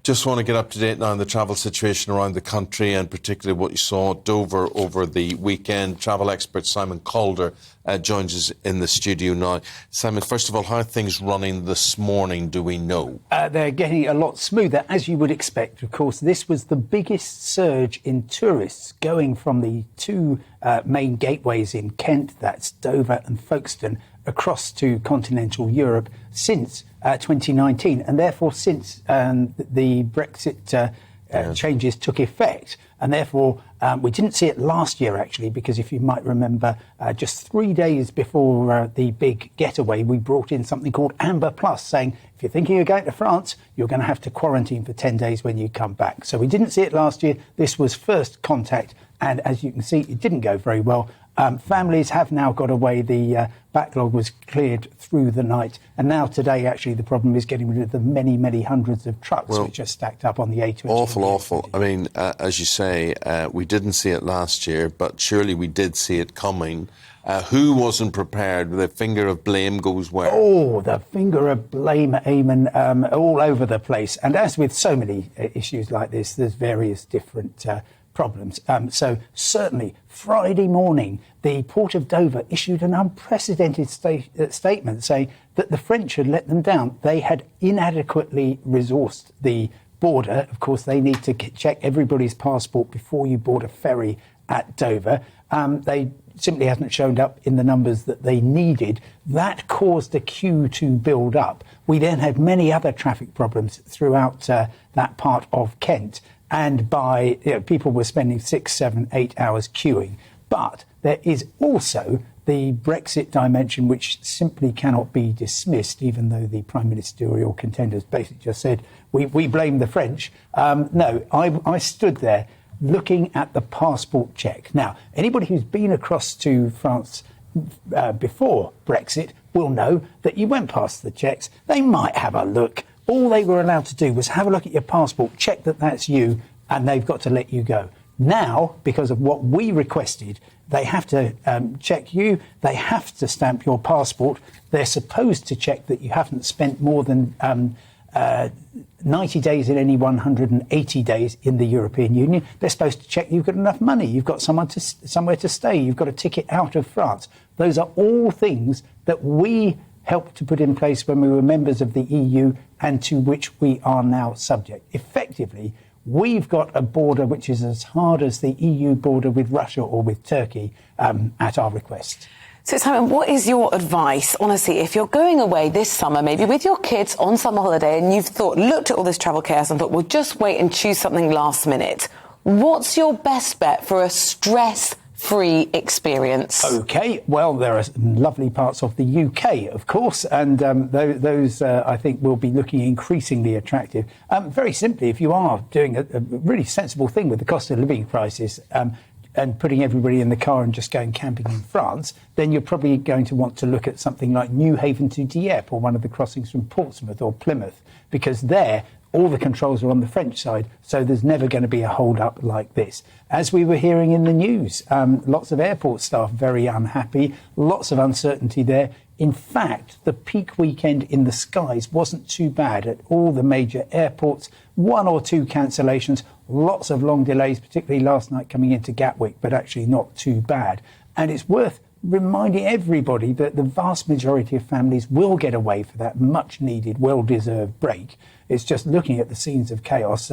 Just want to get up to date now on the travel situation around the country and particularly what you saw at Dover over the weekend. Travel expert Simon Calder joins us in the studio now. Simon, first of all, how are things running this morning, do we know? They're getting a lot smoother, as you would expect. Of course, this was the biggest surge in tourists going from the two main gateways in Kent, that's Dover and Folkestone, across to continental Europe since 2019, and therefore since the Brexit changes took effect. And therefore, we didn't see it last year, actually, because if you might remember, just 3 days before the big getaway, we brought in something called Amber Plus, saying if you're thinking of going to France, you're going to have to quarantine for 10 days when you come back. So we didn't see it last year. This was first contact. And as you can see, it didn't go very well. Families have now got away. The backlog was cleared through the night. And now today, actually, the problem is getting rid of the many, many hundreds of trucks which are stacked up on the A20. Awful. I mean, as you say, we didn't see it last year, but surely we did see it coming. Who wasn't prepared? The finger of blame goes where? Oh, the finger of blame, Eamon, all over the place. And as with so many issues like this, there's various different problems. So certainly Friday morning, the Port of Dover issued an unprecedented statement saying that the French had let them down. They had inadequately resourced the border. Of course, they need to check everybody's passport before you board a ferry at Dover. They simply hasn't shown up in the numbers that they needed. That caused a queue to build up. We then had many other traffic problems throughout that part of Kent. And people were spending 6, 7, 8 hours queuing. But there is also the Brexit dimension, which simply cannot be dismissed, even though the prime ministerial contenders basically just said, we blame the French. No, I stood there looking at the passport check. Now, anybody who's been across to France before Brexit will know that you went past the checks. They might have a look. All they were allowed to do was have a look at your passport, check that that's you, and they've got to let you go. Now, because of what we requested, they have to check you, they have to stamp your passport, they're supposed to check that you haven't spent more than 90 days in any 180 days in the European Union. They're supposed to check you've got enough money, you've got somewhere to stay, you've got a ticket out of France. Those are all things that we helped to put in place when we were members of the EU and to which we are now subject. Effectively, we've got a border which is as hard as the EU border with Russia or with Turkey at our request. So, Simon, what is your advice, honestly, if you're going away this summer, maybe with your kids on summer holiday, and you've looked at all this travel chaos and thought, well, just wait and choose something last minute. What's your best bet for a stress-free experience? OK, well, there are lovely parts of the UK, of course, and those, I think, will be looking increasingly attractive. Very simply, if you are doing a really sensible thing with the cost of living crisis and putting everybody in the car and just going camping in France, then you're probably going to want to look at something like Newhaven to Dieppe or one of the crossings from Portsmouth or Plymouth, because there all the controls are on the French side, so there's never going to be a hold-up like this. As we were hearing in the news, lots of airport staff very unhappy, lots of uncertainty there. In fact, the peak weekend in the skies wasn't too bad at all the major airports. 1 or 2 cancellations, lots of long delays, particularly last night coming into Gatwick, but actually not too bad. And it's worth reminding everybody that the vast majority of families will get away for that much-needed, well-deserved break. It's just looking at the scenes of chaos.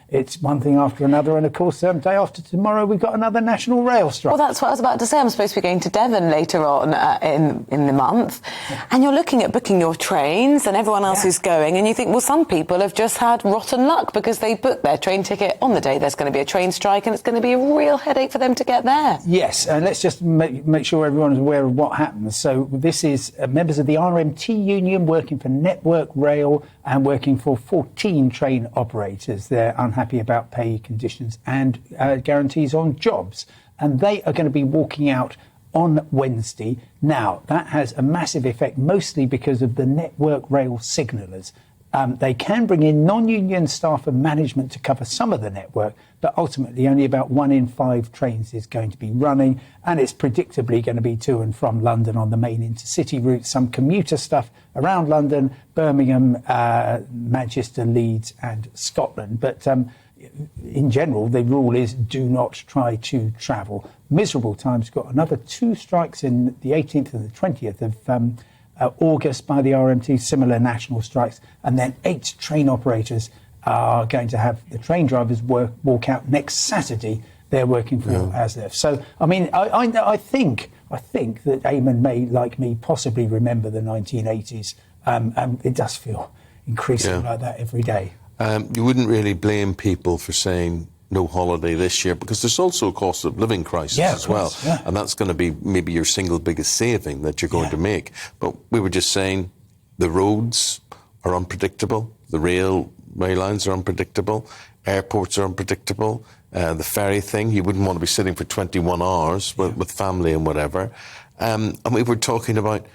It's one thing after another, and of course, day after tomorrow, we've got another national rail strike. Well, that's what I was about to say. I'm supposed to be going to Devon later on in the month, and you're looking at booking your trains and everyone else who's going, and you think, well, some people have just had rotten luck because they booked their train ticket on the day there's going to be a train strike, and it's going to be a real headache for them to get there. Yes, and let's just make sure everyone is aware of what happens. So this is members of the RMT union working for Network Rail and working for 14 train operators. They're unhappy about pay conditions and guarantees on jobs. And they are going to be walking out on Wednesday. Now, that has a massive effect, mostly because of the Network Rail signallers. They can bring in non-union staff and management to cover some of the network, but ultimately only about 1 in 5 trains is going to be running, and it's predictably going to be to and from London on the main intercity routes, some commuter stuff around London, Birmingham, Manchester, Leeds and Scotland. But in general, the rule is do not try to travel. Miserable times. Got another 2 strikes in the 18th and the 20th of August by the RMT, similar national strikes, and then 8 train operators are going to have the train drivers walk out next Saturday. They're working for ASLEF. So, I mean, I think that Eamon may, like me, possibly remember the 1980s, and it does feel increasingly like that every day. You wouldn't really blame people for saying no holiday this year, because there's also a cost of living crisis as well. Yeah. And that's going to be maybe your single biggest saving that you're going to make. But we were just saying the roads are unpredictable, the rail lines are unpredictable, airports are unpredictable, the ferry thing, you wouldn't want to be sitting for 21 hours with family and whatever. And we were talking about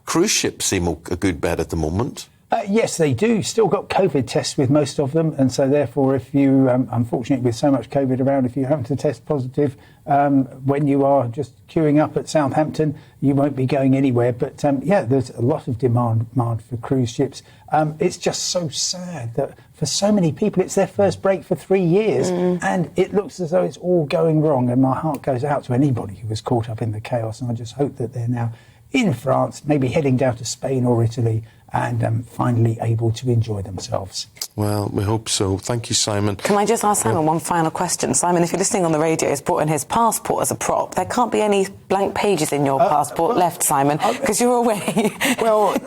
cruise ships seem a good bet at the moment. Yes, they do. Still got COVID tests with most of them. And so therefore, if you, unfortunately, with so much COVID around, if you happen to test positive when you are just queuing up at Southampton, you won't be going anywhere. But there's a lot of demand for cruise ships. It's just so sad that for so many people, it's their first break for 3 years. And it looks as though it's all going wrong. And my heart goes out to anybody who was caught up in the chaos. And I just hope that they're now in France, maybe heading down to Spain or Italy, and finally able to enjoy themselves. Well, we hope so. Thank you, Simon. Can I just ask Simon one final question? Simon, if you're listening on the radio, he's brought in his passport as a prop. There can't be any blank pages in your passport left, Simon, because you're away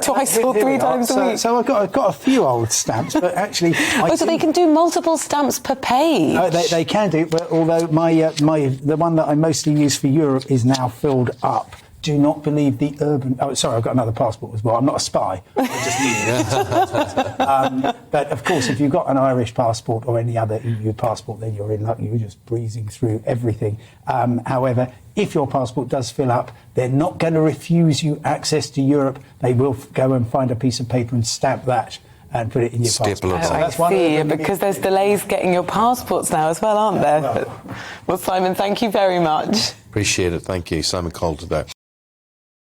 twice or 3 times a week. So I've got a few old stamps, but actually... so they can do multiple stamps per page? They can do, but although the one that I mostly use for Europe is now filled up. Do not believe the urban... Oh, sorry, I've got another passport as well. I'm not a spy. I just need it. But, of course, if you've got an Irish passport or any other EU passport, then you're in luck. You're just breezing through everything. However, if your passport does fill up, they're not going to refuse you access to Europe. They will go and find a piece of paper and stamp that and put it in your passport. I see, because there's delays getting your passports now as well, aren't there? Well, Simon, thank you very much. Appreciate it. Thank you. Simon Calder there.